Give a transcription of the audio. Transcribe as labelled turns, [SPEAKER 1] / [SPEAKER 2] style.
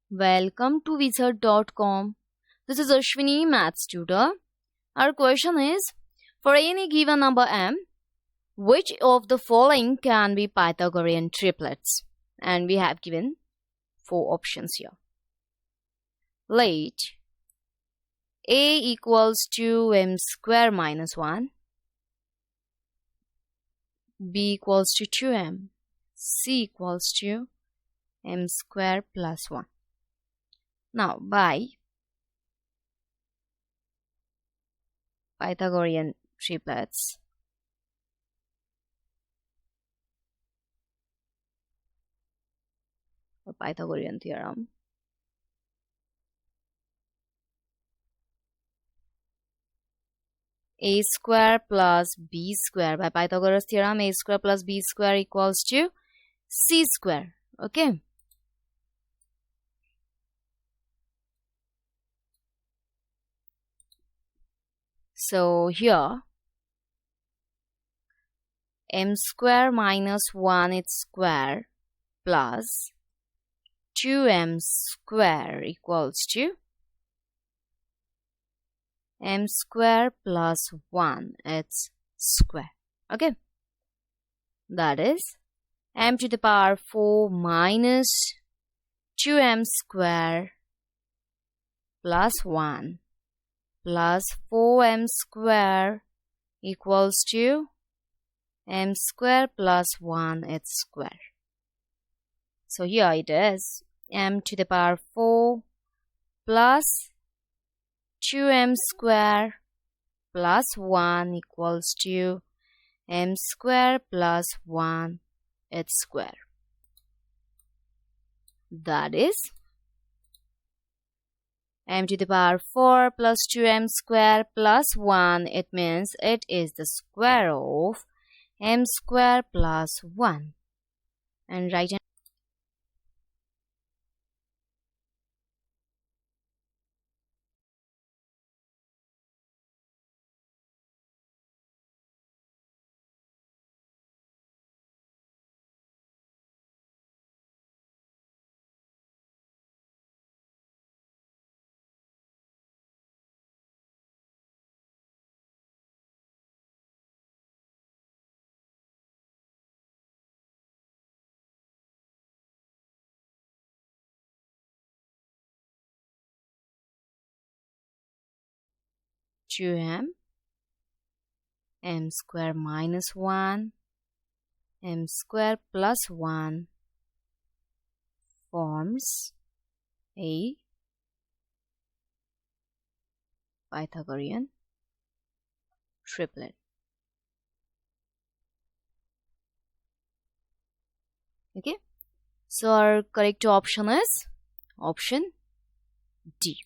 [SPEAKER 1] Welcome to wizard.com. This is Ashwini, Maths tutor. Our question is, for any given number m, which of the following can be Pythagorean triplets? And we have given 4 options here. Let a equals to m square minus 1, b equals to 2m, c equals to m square plus 1. Now, by Pythagorean triplets, or Pythagorean theorem, a square plus b square, by Pythagoras theorem, a square plus b square equals to c square. Okay. So here, m square minus 1 its square plus 2m square equals to m square plus 1 its square. Okay. That is m to the power 4 minus 2m square plus 1 plus 4m square equals to m square plus 1 its square. So here it is m to the power 4 plus 2m square plus 1 equals to m square plus 1 its square. That is m to the power 4 plus 2m square plus 1. It means it is the square of m square plus 1. And write 2m, m square minus 1, m square plus 1 forms a Pythagorean triplet. Okay, so our correct option is option D.